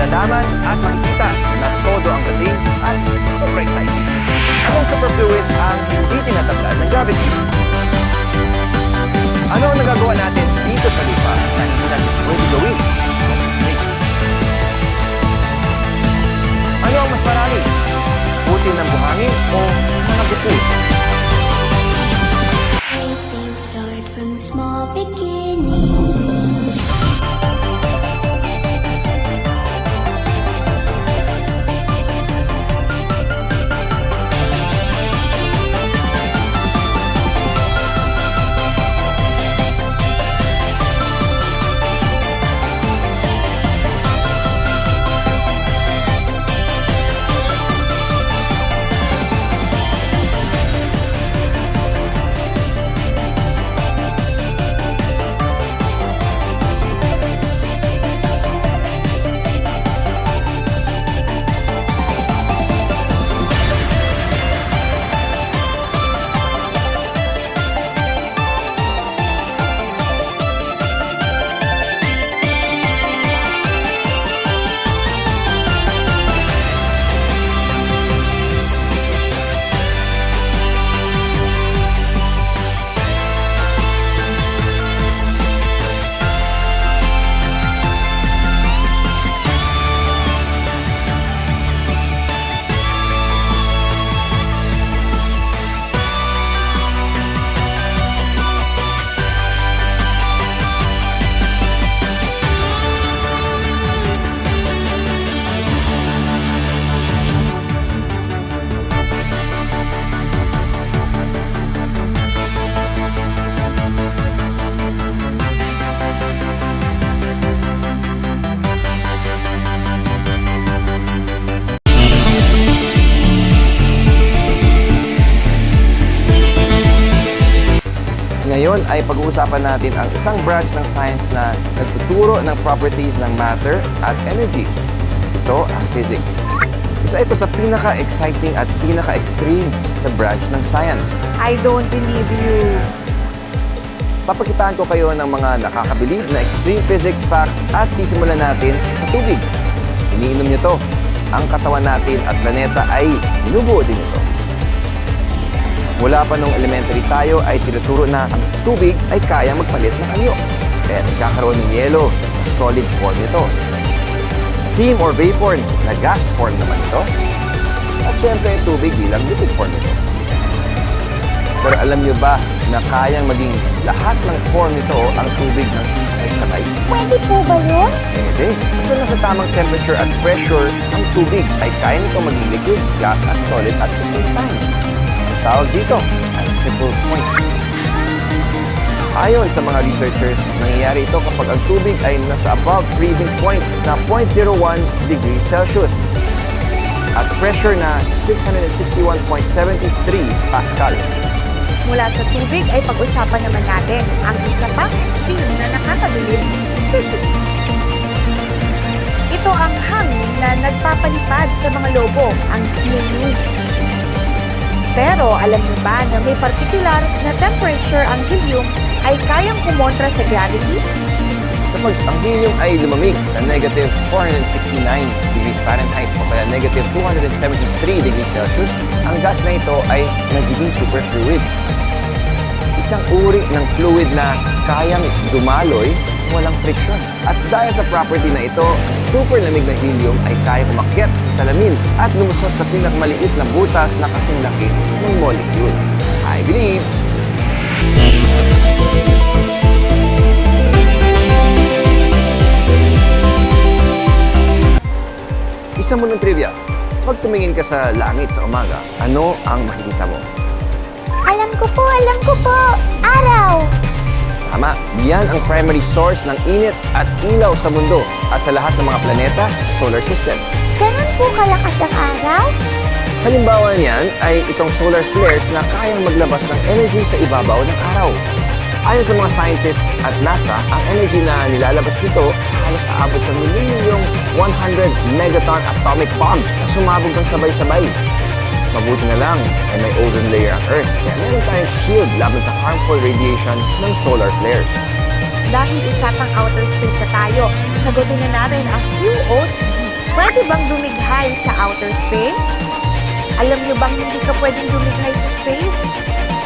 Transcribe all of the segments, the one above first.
malalaman at makikita na todo ang dating at super exciting. Anong superfluid ang hindi tinatablan ng gravity? Ano ang nagagawa natin dito sa lupa na hindi natin pwede gawin? Ano ang mas marami? Putin ng buhangin o mga bukod? Things start from small beginnings. Ngayon ay pag-uusapan natin ang isang branch ng science na nagtuturo ng properties ng matter at energy. Ito ang physics. Isa ito sa pinaka-exciting at pinaka-extreme na branch ng science. I don't believe you. Papakitaan ko kayo ng mga nakakabilib na extreme physics facts at sisimulan natin sa tubig. Iniinom nyo to. Ang katawan natin at planeta ay binubuo din ito. Mula pa nung elementary tayo ay tinuturo na ang tubig ay kaya magpalit ng anyo. Kaya nagkakaroon ng yelo na solid form nito. Steam or vapor na gas form naman ito. At syempre tubig bilang liquid form nito. Pero alam nyo ba na kayang maging lahat ng form nito ang tubig ng sabay? Pwede po ba yun? Pwede. Kasi nasa tamang temperature at pressure ang tubig ay kaya nito maging liquid, gas at solid at the same time. Tawag dito ay triple point. Ayon sa mga researchers, nangyayari ito kapag ang tubig ay nasa above freezing point na 0.01 degrees Celsius at pressure na 661.73 Pascal. Mula sa tubig ay pag-usapan naman natin ang isa pang extreme na nakakabilib, physics. Ito ang hangin na nagpapalipad sa mga lobo, ang helium. Pero alam niyo ba na may particular na temperature ang helium ay kayang kumontra sa gravity? Kapag ang helium ay lumamig sa negative 469 degrees Fahrenheit o kaya negative 273 degrees Celsius, ang gas na ito ay nagiging superfluid. Isang uri ng fluid na kayang dumaloy walang friction. At dahil sa property na ito, super lamig na helium ay kaya umakyat sa salamin at lumusot sa pinakamaliit na butas na kasing laki ng molecule. I believe! Isa mo ng trivia. Pag tumingin ka sa langit sa umaga, ano ang makikita mo? Alam ko po. Araw! Tama, yan ang primary source ng init at ilaw sa mundo at sa lahat ng mga planeta sa solar system. Ganun po kalakas ang araw? Halimbawa niyan ay itong solar flares na kayang maglabas ng energy sa ibabaw ng araw. Ayon sa mga scientists at NASA, ang energy na nilalabas nito halos aabot sa milyong 100 megaton atomic bombs na sumabog ng sabay-sabay. Mabuti na lang ay may ozone layer ang Earth, kaya meron tayong shield laban sa harmful radiation ng solar flares. Dahil usapang outer space na tayo, sagutin na natin ang QOT. Pwede bang dumighay sa outer space? Alam niyo bang hindi ka pwedeng dumighay sa space?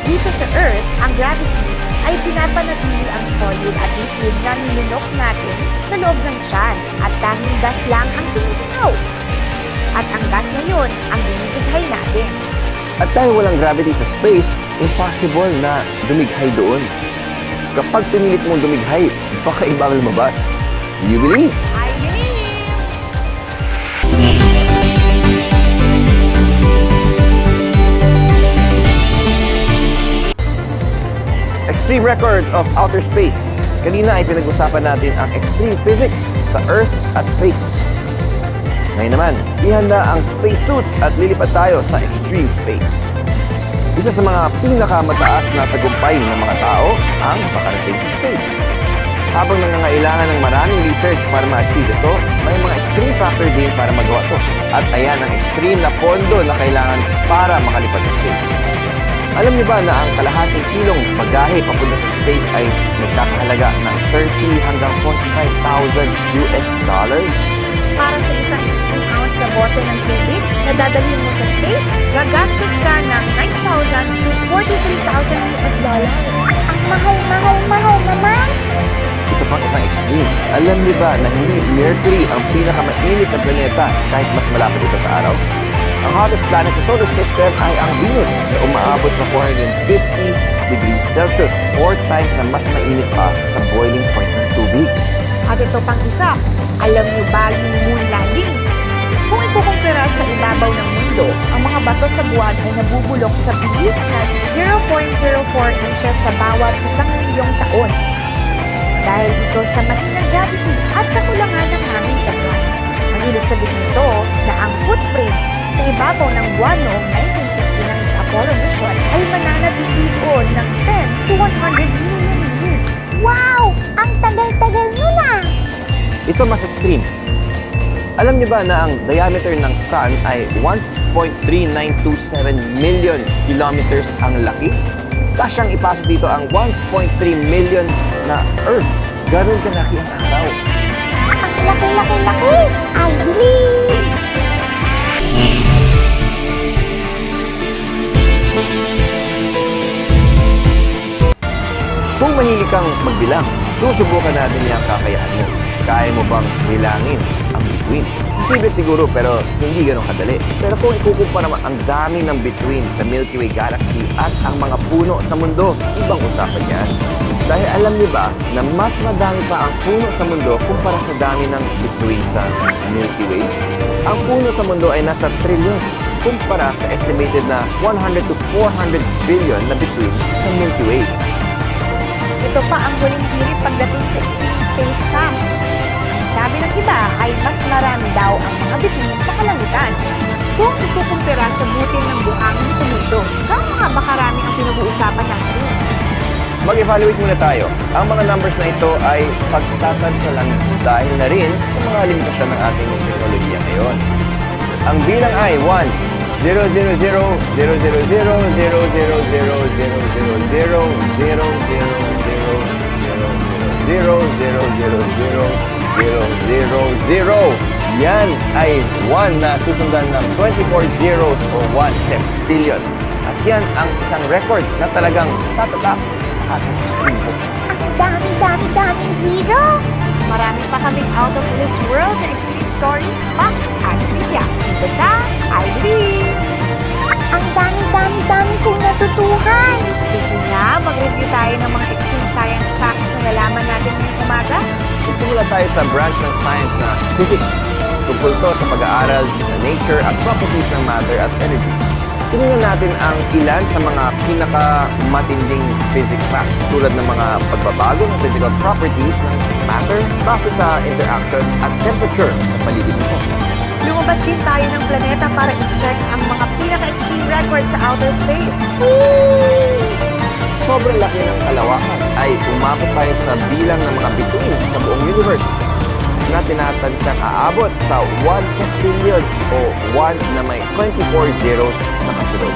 Dito sa Earth, ang gravity ay pinapanatili ang solid at liquid na nilunok natin sa loob ng tiyan at tanging gas lang ang sumisingaw. At ang gas na yun ang binibighay natin. At dahil walang gravity sa space, impossible na dumighay doon. Kapag pinilit mong dumighay, baka iba ang lumabas. Do you believe? I believe! Extreme records of outer space. Kanina ay pinag-usapan natin ang extreme physics sa Earth at space. Ngayon naman, ihanda ang spacesuits at lilipad tayo sa extreme space. Isa sa mga pinakamataas na tagumpay ng mga tao ang makarating sa space. Habang nangangailangan ng maraming research para ma-achieve ito, may mga extreme factor din para magawa ito. At ayan ang extreme na pondo na kailangan para makalipad sa space. Alam niyo ba na ang kalahating kilong bagahe papunta sa space ay nagkakahalaga ng 30 hanggang 45,000 US dollars? Para sa isang 16 ounce na bote ng tubig na dadalhin mo sa space, gagastos ka ng 9,000 to 43,000 US dollars. Ang mahal naman. Ito pang isang extreme. Alam niyo ba na hindi Mercury ang pinakamainit na planeta kahit mas malapit ito sa araw? Ang hottest planet sa solar system ay ang Venus na umaabot sa 450 degrees Celsius, 4 times na mas mainit pa sa boiling point ng tubig. At ito pang isa, alam niyo ba yung moon landing? Kung ikukumpira sa ibabaw ng mundo, ang mga bato sa buwan ay nabubulok sa bilis na 0.04 inches sa bawat 1,000,000 taon. Dahil ito sa mahinang gravity at kakulangan ng hangin sa buwan. Ang ibig sabihin nito na ang footprints sa ibabaw ng buwan noong 1969 sa Apollo mission ay mananatili doon ng 10 to 100 million years. Wow! Ang tagal-tagal nun ah! Ito mas extreme. Alam niyo ba na ang diameter ng Sun ay 1.3927 million kilometers ang laki? Kasyang ipasok dito ang 1.3 million na Earth. Ganun kalaki ang araw. Ang laki! I believe! Kung mahilig kang magbilang, susubukan natin yung kakayahan mo. Kaya mo bang bilangin ang bituin? Posible siguro pero hindi ganun kadali. Pero kung ikukumpara mo ang dami ng bituin sa Milky Way Galaxy at ang mga puno sa mundo, ibang usapan yan. Dahil alam niyo ba na mas madami pa ang puno sa mundo kumpara sa dami ng bituin sa Milky Way? Ang puno sa mundo ay nasa trilyon kumpara sa estimated na 100 to 400 billion na bituin sa Milky Way. Ito pa ang huling hirit pagdating sa extreme space facts. Ang sabi ng iba ay mas marami daw ang mga bituin sa kalangitan. Kung ikukumpira sa butil ng buhangin sa mundo, gaano nga ba karami ang pinag-uusapan natin? Mag-evaluate muna tayo. Ang mga numbers na ito ay pagtatansa lang dahil na rin sa mga limitasyon ng ating teknolohiya ngayon. Ang bilang ay 1, 0, 0, 0, 0, 0, 0, 0, 0, 0, 0, 0, 0, 0, 0, 0, 0, 0, 0, 0, 0, 0. Yan ay 1 na susundan ng 24 zeros o 1 septillion. At yan ang isang record na talagang tatatak sa ating extreme books. Ang dami-daming zero! Marami pa kaming out of this world na extreme story, facts, at trivia. Dito sa I Believe! Ang dami kong natutuhan! Sige nga, mag-review tayo ng mga extreme science facts na nalaman natin ngayong umaga. Magsimula tayo sa branch ng science na physics. Tungkol to sa pag-aaral sa nature at properties ng matter at energy. Tingnan natin ang ilan sa mga pinakamatinding physics facts tulad ng mga pagbabago ng physical properties ng matter base sa interaction at temperature sa paligid nito. Lumabas din tayo ng planeta para i-check ang mga pinaka-extreme records sa outer space. Sobrang laki ng kalawakan ay umabot tayo sa bilang ng mga bituin sa buong universe na tinatantang aabot sa 1 septillion o 1 na may 24 zeros na kasunod.